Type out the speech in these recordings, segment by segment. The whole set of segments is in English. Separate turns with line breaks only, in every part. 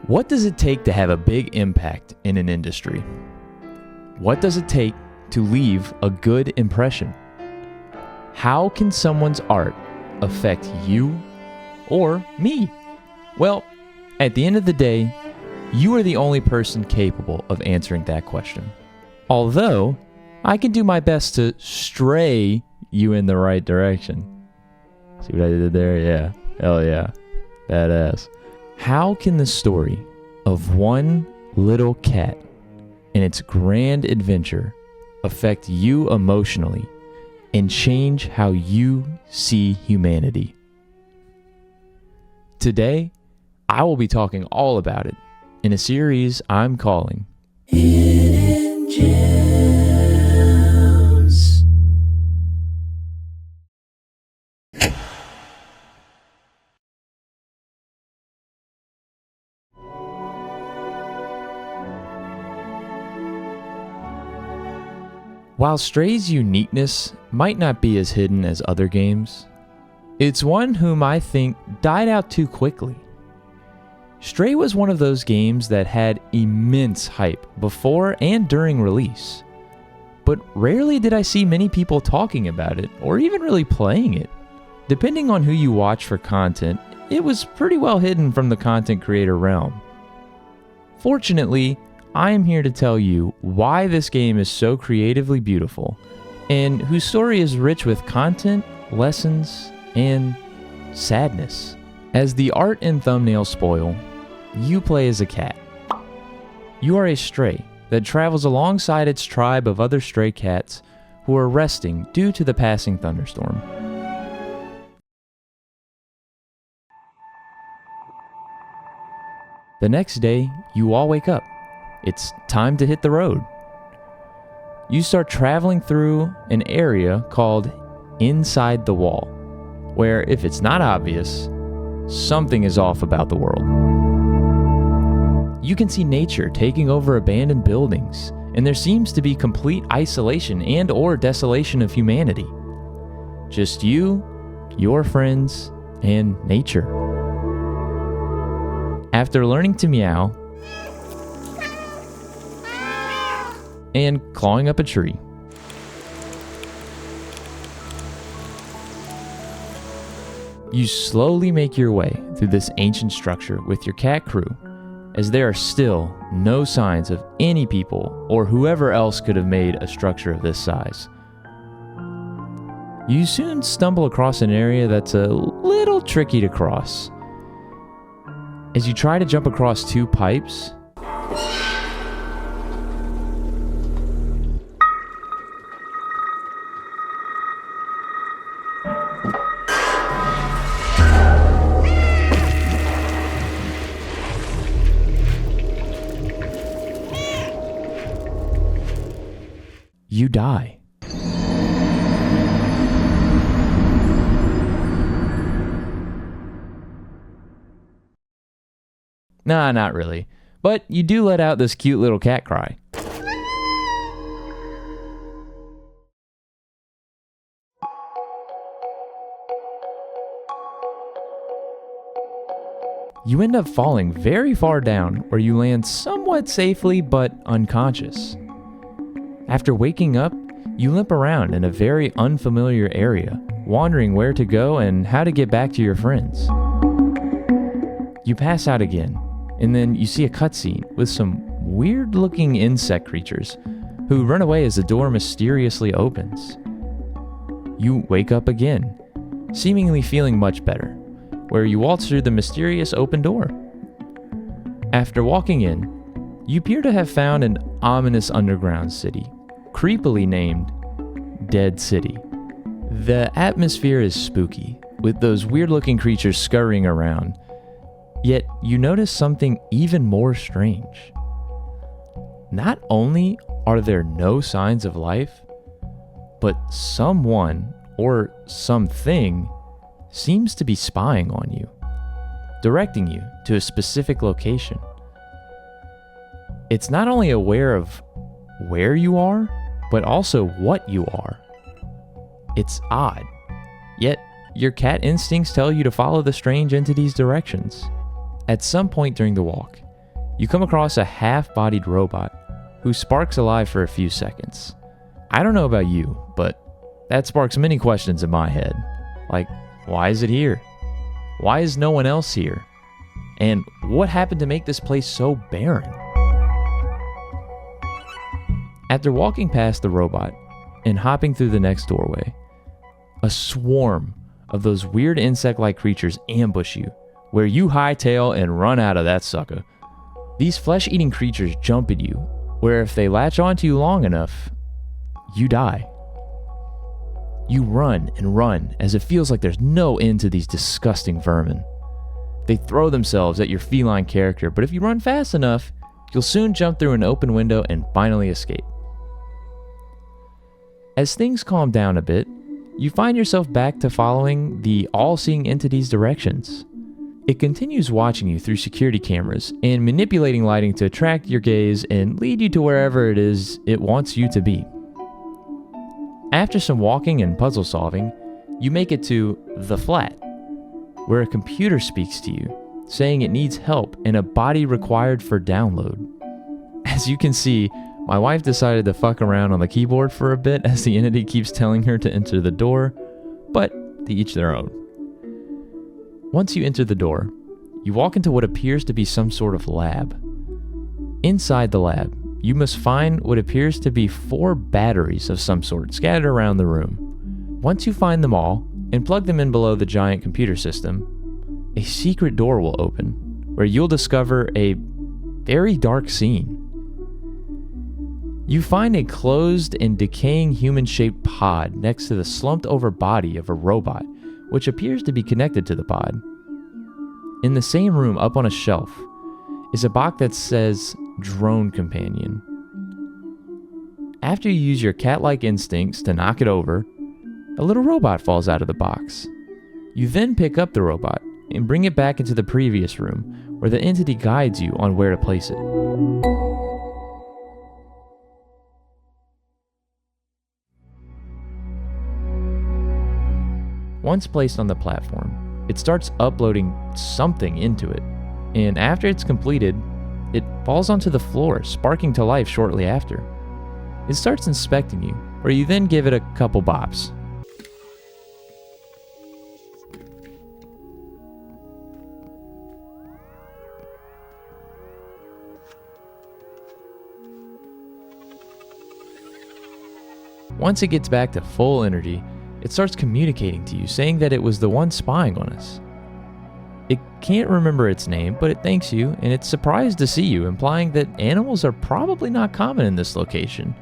What does it take to have a big impact in an industry? What does it take to leave a good impression? How can someone's art affect you or me? Well, at the end of the day, you are the only person capable of answering that question. Although, I can do my best to stray you in the right direction. See what I did there? Yeah. Hell yeah. Badass. How can the story of one little cat and its grand adventure affect you emotionally and change how you see humanity? Today, I will be talking all about it in a series I'm calling Hidden Gems. While Stray's uniqueness might not be as hidden as other games, it's one whom I think died out too quickly. Stray was one of those games that had immense hype before and during release, but rarely did I see many people talking about it or even really playing it. Depending on who you watch for content, it was pretty well hidden from the content creator realm. Fortunately, I am here to tell you why this game is so creatively beautiful and whose story is rich with content, lessons, and sadness. As the art and thumbnail spoil, you play as a cat. You are a stray that travels alongside its tribe of other stray cats who are resting due to the passing thunderstorm. The next day, you all wake up. It's time to hit the road. You start traveling through an area called Inside the Wall, where if it's not obvious, something is off about the world. You can see nature taking over abandoned buildings, and there seems to be complete isolation and or desolation of humanity. Just you, your friends, and nature. After learning to meow and clawing up a tree, you slowly make your way through this ancient structure with your cat crew, as there are still no signs of any people or whoever else could have made a structure of this size. You soon stumble across an area that's a little tricky to cross. As you try to jump across two pipes, you die. Nah, not really. But you do let out this cute little cat cry. You end up falling very far down where you land somewhat safely but unconscious. After waking up, you limp around in a very unfamiliar area, wondering where to go and how to get back to your friends. You pass out again, and then you see a cutscene with some weird-looking insect creatures who run away as the door mysteriously opens. You wake up again, seemingly feeling much better, where you waltz through the mysterious open door. After walking in, you appear to have found an ominous underground city, creepily named Dead City. The atmosphere is spooky, with those weird-looking creatures scurrying around. Yet you notice something even more strange. Not only are there no signs of life, but someone or something seems to be spying on you, directing you to a specific location. It's not only aware of where you are, but also what you are. It's odd, yet your cat instincts tell you to follow the strange entity's directions. At some point during the walk, you come across a half-bodied robot who sparks alive for a few seconds. I don't know about you, but that sparks many questions in my head. Like, why is it here? Why is no one else here? And what happened to make this place so barren? After walking past the robot and hopping through the next doorway, a swarm of those weird insect-like creatures ambush you, where you hightail and run out of that sucker. These flesh-eating creatures jump at you, where if they latch onto you long enough, you die. You run and run as it feels like there's no end to these disgusting vermin. They throw themselves at your feline character, but if you run fast enough, you'll soon jump through an open window and finally escape. As things calm down a bit, you find yourself back to following the all-seeing entity's directions. It continues watching you through security cameras and manipulating lighting to attract your gaze and lead you to wherever it is it wants you to be. After some walking and puzzle solving, you make it to the flat, where a computer speaks to you, saying it needs help and a body required for download. As you can see, my wife decided to fuck around on the keyboard for a bit as the entity keeps telling her to enter the door, but to each their own. Once you enter the door, you walk into what appears to be some sort of lab. Inside the lab, you must find what appears to be 4 batteries of some sort scattered around the room. Once you find them all and plug them in below the giant computer system, a secret door will open where you'll discover a very dark scene. You find a closed and decaying human-shaped pod next to the slumped-over body of a robot, which appears to be connected to the pod. In the same room, up on a shelf, is a box that says Drone Companion. After you use your cat-like instincts to knock it over, a little robot falls out of the box. You then pick up the robot and bring it back into the previous room, where the entity guides you on where to place it. Once placed on the platform, it starts uploading something into it, and after it's completed, it falls onto the floor, sparking to life shortly after. It starts inspecting you, where you then give it a couple bops. Once it gets back to full energy, it starts communicating to you, saying that it was the one spying on us. It can't remember its name, but it thanks you, and it's surprised to see you, implying that animals are probably not common in this location.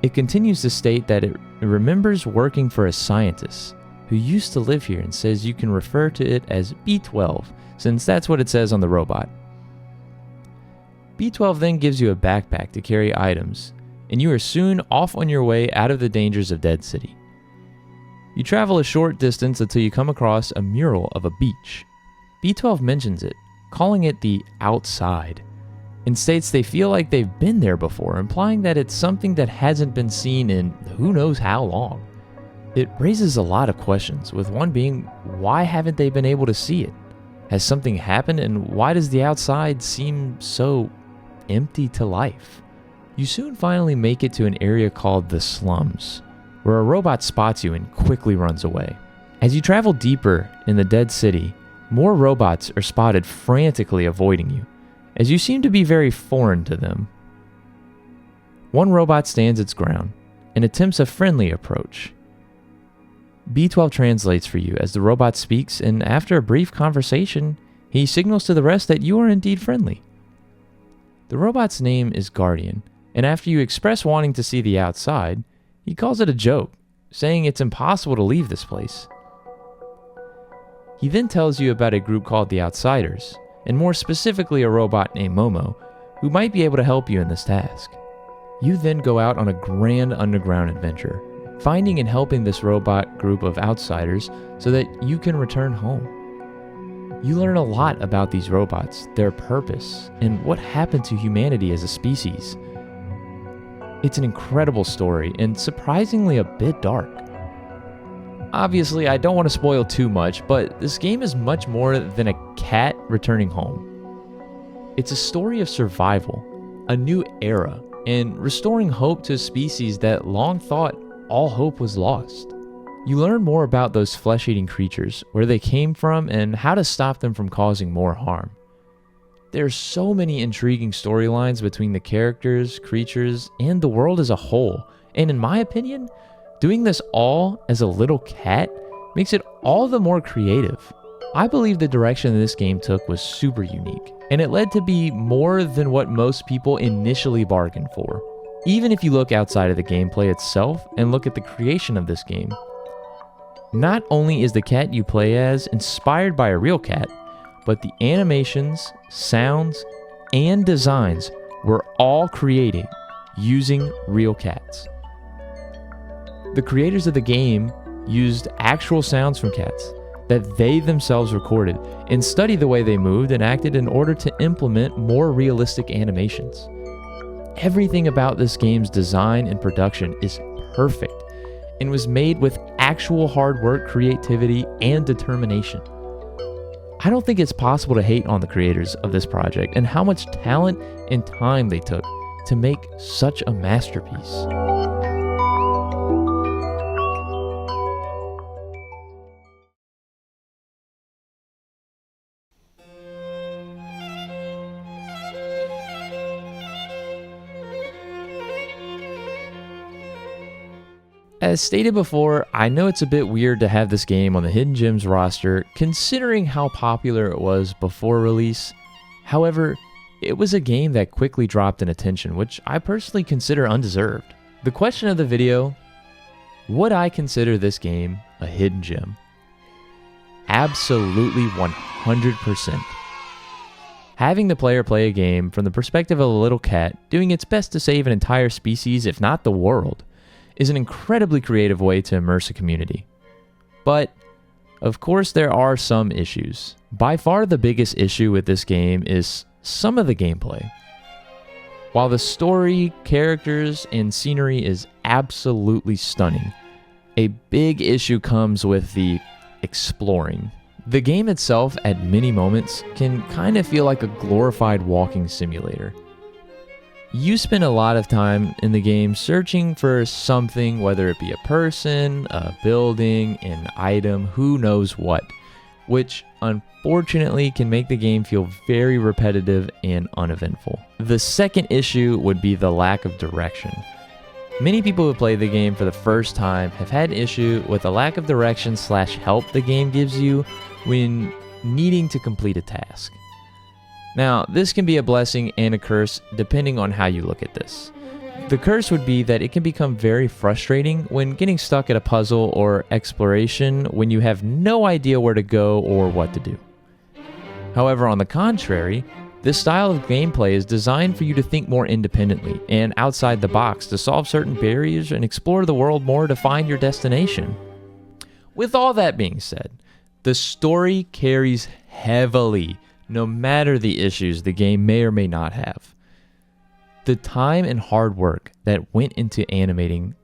It continues to state that it remembers working for a scientist who used to live here and says you can refer to it as B12, since that's what it says on the robot. B12 then gives you a backpack to carry items, and you are soon off on your way out of the dangers of Dead City. You travel a short distance until you come across a mural of a beach. B12 mentions it, calling it the outside, and states they feel like they've been there before, implying that it's something that hasn't been seen in who knows how long. It raises a lot of questions, with one being, why haven't they been able to see it? Has something happened, and why does the outside seem so empty to life? You soon finally make it to an area called the slums, where a robot spots you and quickly runs away. As you travel deeper in the Dead City, more robots are spotted frantically avoiding you, as you seem to be very foreign to them. One robot stands its ground and attempts a friendly approach. B12 translates for you as the robot speaks, and after a brief conversation, he signals to the rest that you are indeed friendly. The robot's name is Guardian, and after you express wanting to see the outside, he calls it a joke, saying it's impossible to leave this place. He then tells you about a group called the Outsiders, and more specifically a robot named Momo, who might be able to help you in this task. You then go out on a grand underground adventure, finding and helping this robot group of outsiders so that you can return home. You learn a lot about these robots, their purpose, and what happened to humanity as a species. It's an incredible story and surprisingly a bit dark. Obviously, I don't want to spoil too much, but this game is much more than a cat returning home. It's a story of survival, a new era, and restoring hope to a species that long thought all hope was lost. You learn more about those flesh-eating creatures, where they came from, and how to stop them from causing more harm. There's so many intriguing storylines between the characters, creatures, and the world as a whole, and in my opinion, doing this all as a little cat makes it all the more creative. I believe the direction this game took was super unique, and it led to be more than what most people initially bargained for. Even if you look outside of the gameplay itself and look at the creation of this game, not only is the cat you play as inspired by a real cat, but the animations, sounds, and designs were all created using real cats. The creators of the game used actual sounds from cats that they themselves recorded and studied the way they moved and acted in order to implement more realistic animations. Everything about this game's design and production is perfect and was made with actual hard work, creativity, and determination. I don't think it's possible to hate on the creators of this project and how much talent and time they took to make such a masterpiece. As stated before, I know it's a bit weird to have this game on the Hidden Gems roster considering how popular it was before release. However, it was a game that quickly dropped in attention, which I personally consider undeserved. The question of the video: would I consider this game a hidden gem? Absolutely 100%. Having the player play a game from the perspective of a little cat doing its best to save an entire species, if not the world, is an incredibly creative way to immerse a community. But, of course, there are some issues. By far the biggest issue with this game is some of the gameplay. While the story, characters, and scenery is absolutely stunning, a big issue comes with the exploring. The game itself, at many moments, can kind of feel like a glorified walking simulator. You spend a lot of time in the game searching for something, whether it be a person, a building, an item, who knows what, which unfortunately can make the game feel very repetitive and uneventful. The second issue would be the lack of direction. Many people who play the game for the first time have had an issue with the lack of direction / help the game gives you when needing to complete a task. Now, this can be a blessing and a curse depending on how you look at this. The curse would be that it can become very frustrating when getting stuck at a puzzle or exploration when you have no idea where to go or what to do. However, on the contrary, this style of gameplay is designed for you to think more independently and outside the box to solve certain barriers and explore the world more to find your destination. With all that being said, the story carries heavily, no matter the issues the game may or may not have. The time and hard work that went into animating,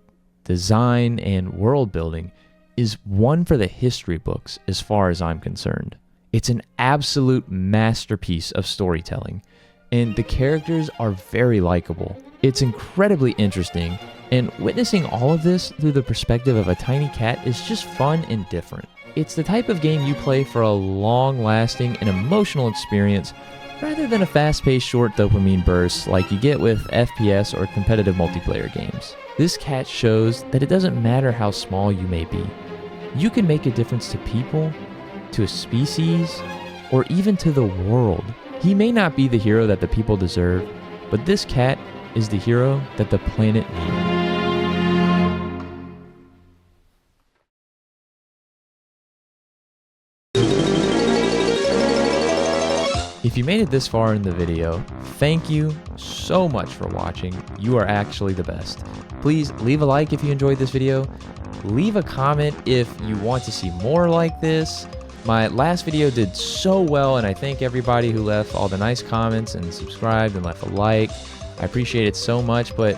design, and world building is one for the history books as far as I'm concerned. It's an absolute masterpiece of storytelling, and the characters are very likable. It's incredibly interesting, and witnessing all of this through the perspective of a tiny cat is just fun and different. It's the type of game you play for a long-lasting and emotional experience rather than a fast-paced short dopamine burst like you get with FPS or competitive multiplayer games. This cat shows that it doesn't matter how small you may be. You can make a difference to people, to a species, or even to the world. He may not be the hero that the people deserve, but this cat is the hero that the planet needs. If you made it this far in the video, thank you so much for watching. You are actually the best. Please leave a like if you enjoyed this video. Leave a comment if you want to see more like this. My last video did so well, and I thank everybody who left all the nice comments and subscribed and left a like. I appreciate it so much, but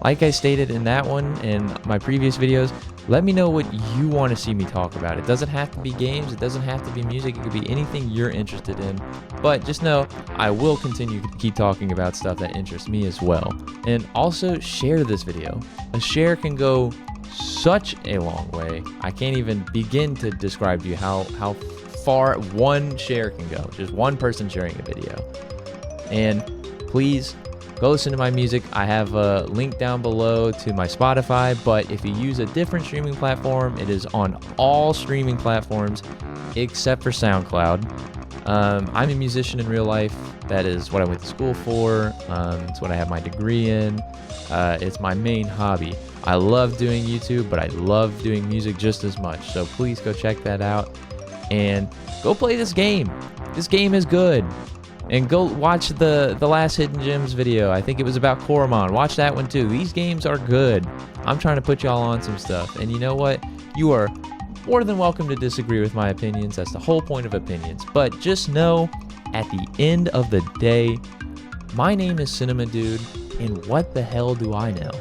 like I stated in that one and my previous videos, Let me know what you want to see me talk about. It doesn't have to be games. It doesn't have to be music. It could be anything you're interested in. But just know I will continue to keep talking about stuff that interests me as well. And also share this video. A share can go such a long way. I can't even begin to describe to you how far one share can go. Just one person sharing a video. And please go listen to my music. I have a link down below to my Spotify, but if you use a different streaming platform, it is on all streaming platforms except for SoundCloud. I'm a musician in real life. That is what I went to school for. It's what I have my degree in. It's my main hobby. I love doing YouTube, but I love doing music just as much. So please go check that out and go play this game. This game is good. And go watch the last Hidden Gems video. I think it was about Coromon. Watch that one too. These games are good. I'm trying to put y'all on some stuff. And you know what? You are more than welcome to disagree with my opinions. That's the whole point of opinions. But just know, at the end of the day, my name is Cinema Dude, and what the hell do I know?